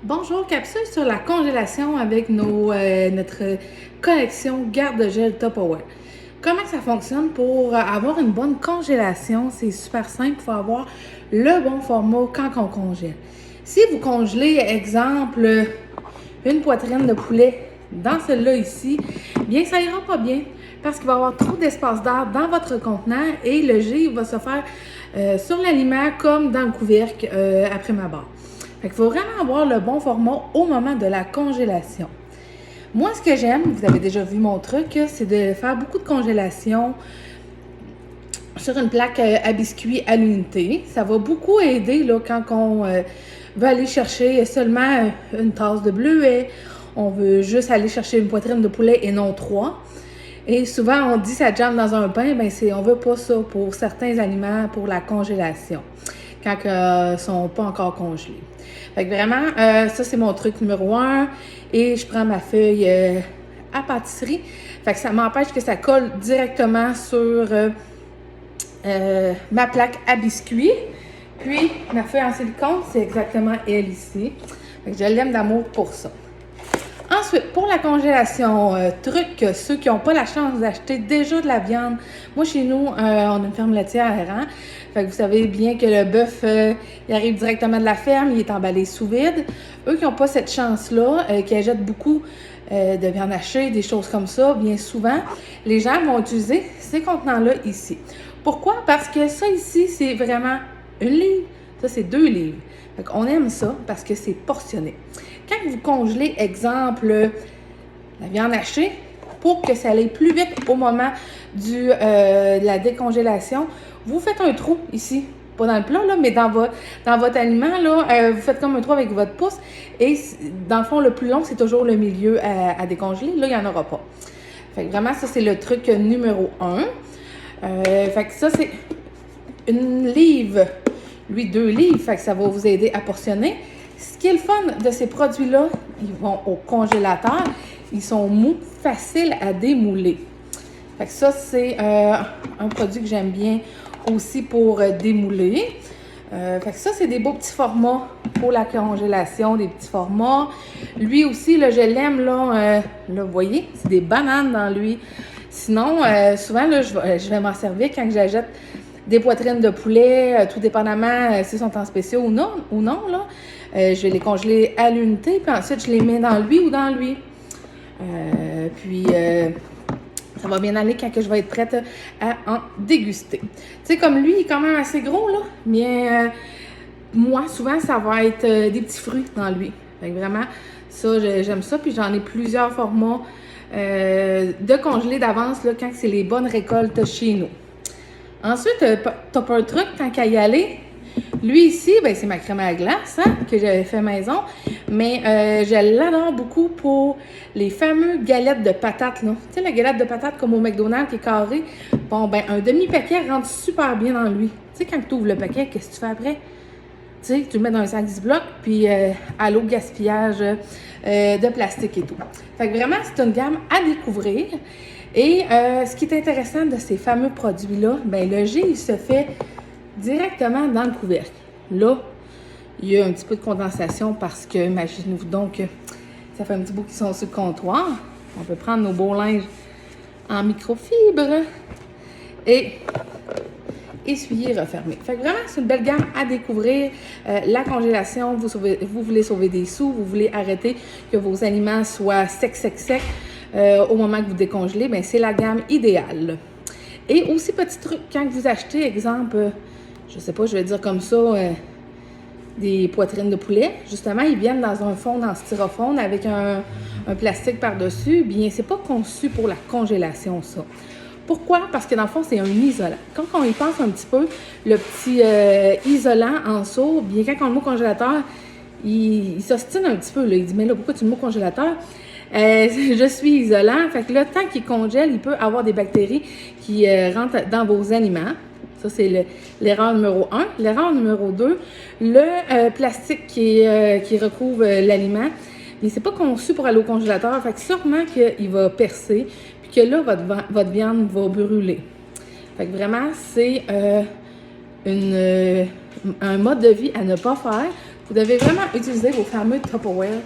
Bonjour, capsule sur la congélation avec notre collection garde-gel Tupperware. Comment ça fonctionne pour avoir une bonne congélation? C'est super simple, il faut avoir le bon format quand on congèle. Si vous congelez, exemple, une poitrine de poulet dans celle-là ici, bien ça ira pas bien parce qu'il va y avoir trop d'espace d'air dans votre contenant et le givre va se faire sur l'aliment comme dans le couvercle après ma barre. Fait qu'il faut vraiment avoir le bon format au moment de la congélation. Moi, ce que j'aime, vous avez déjà vu mon truc, c'est de faire beaucoup de congélation sur une plaque à biscuits à l'unité. Ça va beaucoup aider là, quand on veut aller chercher seulement une tasse de bleuet. On veut juste aller chercher une poitrine de poulet et non 3. Et souvent, on dit ça jamme dans un pain, bien on veut pas ça pour certains aliments pour la congélation, quand ils ne sont pas encore congelés. Fait que vraiment, ça c'est mon truc numéro 1. Et je prends ma feuille à pâtisserie. Fait que ça m'empêche que ça colle directement sur ma plaque à biscuits. Puis, ma feuille en silicone, c'est exactement elle ici. Fait que je l'aime d'amour pour ça. Ensuite, pour la congélation, ceux qui n'ont pas la chance d'acheter déjà de la viande. Moi, chez nous, on a une ferme laitière, hein? Fait que vous savez bien que le bœuf, il arrive directement de la ferme, il est emballé sous vide. Eux qui n'ont pas cette chance-là, qui achètent beaucoup de viande hachée, des choses comme ça, bien souvent, les gens vont utiliser ces contenants-là ici. Pourquoi? Parce que ça ici, c'est vraiment une livre. Ça, c'est 2 livres. Fait qu'on aime ça parce que c'est portionné. Quand vous congelez, exemple, la viande hachée, pour que ça aille plus vite au moment de la décongélation, vous faites un trou ici. Pas dans le plat, là, mais dans votre aliment, là, vous faites comme un trou avec votre pouce. Et dans le fond, le plus long, c'est toujours le milieu à décongeler. Là, il n'y en aura pas. Fait que vraiment, ça, c'est le truc numéro 1. Fait que ça, c'est une livre. Lui, 2 livres. Fait que ça va vous aider à portionner. Ce qui est le fun de ces produits-là, ils vont au congélateur. Ils sont mous, faciles à démouler. Fait que ça, c'est un produit que j'aime bien aussi pour démouler. Fait que ça, c'est des beaux petits formats pour la congélation, des petits formats. Lui aussi, là, je l'aime, là, vous voyez, c'est des bananes dans lui. Sinon, souvent, là, je vais m'en servir quand j'achète des poitrines de poulet, tout dépendamment s'ils sont en spéciaux ou non là. Je vais les congeler à l'unité, puis ensuite, je les mets dans lui ou dans lui. Ça va bien aller quand je vais être prête à en déguster. Tu sais, comme lui, il est quand même assez gros, là, mais moi, souvent, ça va être des petits fruits dans lui. Fait que vraiment, ça, j'aime ça, puis j'en ai plusieurs formats de congeler d'avance, là, quand c'est les bonnes récoltes chez nous. Ensuite, t'as pas un truc tant qu'à y aller. Lui ici, ben, c'est ma crème à glace, hein, que j'avais fait maison. Mais je l'adore beaucoup pour les fameux galettes de patates, là. Tu sais, la galette de patates comme au McDonald's qui est carrée. Bon, ben, un demi-paquet rentre super bien dans lui. Tu sais, quand tu ouvres le paquet, qu'est-ce que tu fais après? Tu sais, tu le mets dans un sac Ziploc, puis à l'eau gaspillage de plastique et tout. Fait que vraiment, c'est une gamme à découvrir. Et ce qui est intéressant de ces fameux produits-là, ben le jet, il se fait directement dans le couvercle. Là, il y a un petit peu de condensation parce que, imaginez-vous donc, ça fait un petit bout qu'ils sont sur le comptoir. On peut prendre nos beaux linges en microfibre et essuyer, refermer. Fait que vraiment, c'est une belle gamme à découvrir. La congélation, vous voulez sauver des sous, vous voulez arrêter que vos aliments soient secs. Au moment que vous décongelez, bien, c'est la gamme idéale. Et aussi, petit truc, quand vous achetez, exemple, je sais pas, je vais dire comme ça, des poitrines de poulet, justement, ils viennent dans un fond en styrofoam avec un plastique par-dessus. Bien, c'est pas conçu pour la congélation, ça. Pourquoi? Parce que dans le fond, c'est un isolant. Quand on y pense un petit peu, le petit isolant en dessous, bien, quand on le met au congélateur, il s'ostine un petit peu, là. Il dit, mais là, pourquoi tu le mets au congélateur? Je suis isolant. Fait que là, tant qu'il congèle, il peut avoir des bactéries qui rentrent dans vos aliments. Ça, c'est l'erreur numéro 1. L'erreur numéro 2, le plastique qui recouvre l'aliment, mais c'est pas conçu pour aller au congélateur. Fait que sûrement qu'il va percer, puis que là, votre viande va brûler. Fait que vraiment, c'est un mode de vie à ne pas faire. Vous devez vraiment utiliser vos fameux Tupperware,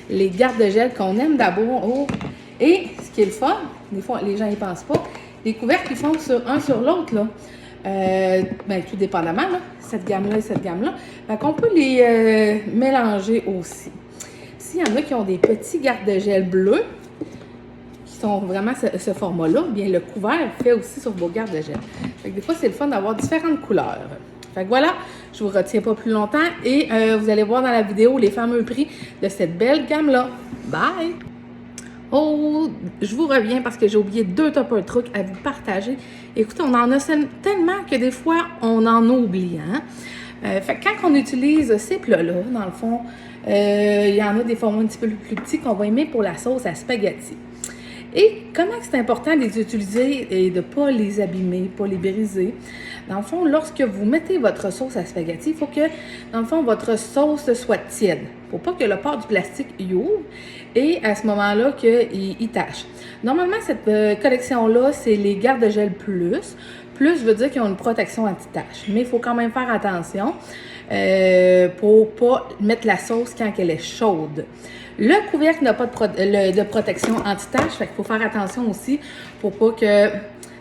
les garde-gel qu'on aime d'abord. Oh. Et ce qui est le fun, des fois les gens n'y pensent pas, les couvercles qui font un sur l'autre, là. Ben, tout dépendamment, là, cette gamme-là et cette gamme-là. Donc, on peut les mélanger aussi. S'il y en a qui ont des petits garde-gel bleus, qui sont vraiment ce format-là, bien le couvert fait aussi sur vos garde-gel. Des fois, c'est le fun d'avoir différentes couleurs. Fait que voilà, je vous retiens pas plus longtemps et vous allez voir dans la vidéo les fameux prix de cette belle gamme-là. Bye! Oh, je vous reviens parce que j'ai oublié 2 Tupper trucs à vous partager. Écoutez, on en a tellement que des fois, on en oublie. Hein? Fait que quand on utilise ces plats-là, dans le fond, il y en a des formats un petit peu plus petits qu'on va aimer pour la sauce à spaghetti. Et comment c'est important de les utiliser et de ne pas les abîmer, pas les briser. Dans le fond, lorsque vous mettez votre sauce à spaghetti, il faut que, dans le fond, votre sauce soit tiède. Il ne faut pas que le port du plastique y ouvre et à ce moment-là qu'il tâche. Normalement, cette collection-là, c'est les garde-gel plus. Plus veut dire qu'ils ont une protection anti-tache. Mais il faut quand même faire attention pour ne pas mettre la sauce quand elle est chaude. Le couvercle n'a pas de protection anti-tache, fait qu'il faut faire attention aussi pour pas qu'il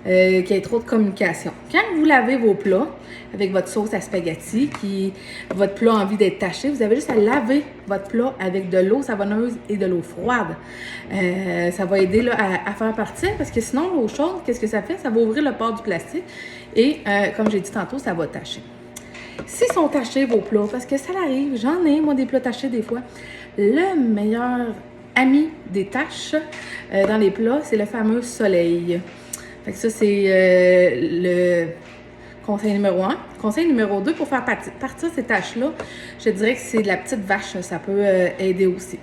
y ait trop de communication. Quand vous lavez vos plats avec votre sauce à spaghetti, votre plat a envie d'être taché, vous avez juste à laver votre plat avec de l'eau savonneuse et de l'eau froide. Ça va aider là, à faire partir parce que sinon, l'eau chaude, qu'est-ce que ça fait? Ça va ouvrir le port du plastique et, comme j'ai dit tantôt, ça va tacher. S'ils sont tachés, vos plats, parce que ça arrive, j'en ai, moi, des plats tachés des fois, le meilleur ami des taches dans les plats, c'est le fameux soleil. Fait que ça, c'est le conseil numéro 1. Conseil numéro 2, pour faire partir ces taches-là, je dirais que c'est de la petite vache, ça peut aider aussi.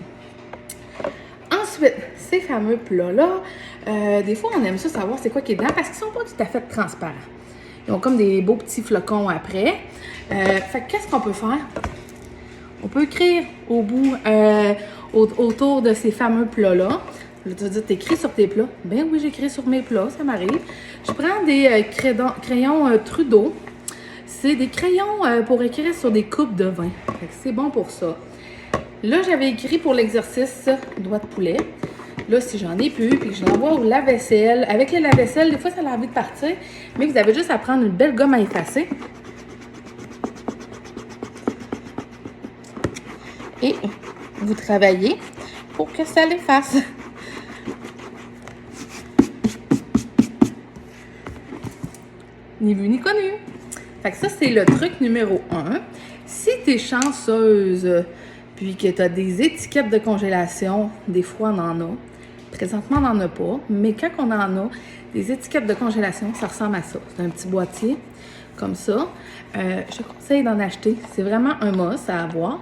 Ensuite, ces fameux plats-là, des fois, on aime ça savoir c'est quoi qui est dedans, parce qu'ils sont pas tout à fait transparents. Ils ont comme des beaux petits flocons après. Fait que qu'est-ce qu'on peut faire? On peut écrire au bout, autour de ces fameux plats-là. Là, tu vas dire, t'écris sur tes plats? Ben oui, j'écris sur mes plats, ça m'arrive. Je prends des crayons Trudeau. C'est des crayons pour écrire sur des coupes de vin. Fait que c'est bon pour ça. Là, j'avais écrit pour l'exercice doigt de poulet. Là, si j'en ai plus, puis que je l'envoie au lave-vaisselle. Avec le lave-vaisselle, des fois, ça a envie de partir. Mais vous avez juste à prendre une belle gomme à effacer. Et vous travaillez pour que ça l'efface. Ni vu ni connu. Fait que ça, c'est le truc numéro 1. Si tu es chanceuse, puis que tu as des étiquettes de congélation, des fois on en a. Présentement, on n'en a pas, mais quand on en a, des étiquettes de congélation, ça ressemble à ça. C'est un petit boîtier, comme ça. Je te conseille d'en acheter. C'est vraiment un must à avoir.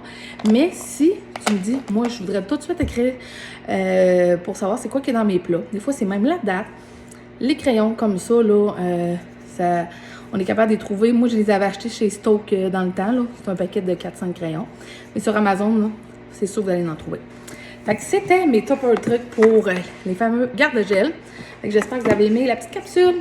Mais si tu me dis, moi, je voudrais tout de suite écrire pour savoir c'est quoi qui est dans mes plats. Des fois, c'est même la date. Les crayons comme ça, là, on est capable de les trouver. Moi, je les avais achetés chez Stoke dans le temps. C'est un paquet de 4-5 crayons. Mais sur Amazon, c'est sûr que vous allez en trouver. Fait que c'était mes Tupper trucs pour les fameux garde-gel. J'espère que vous avez aimé la petite capsule.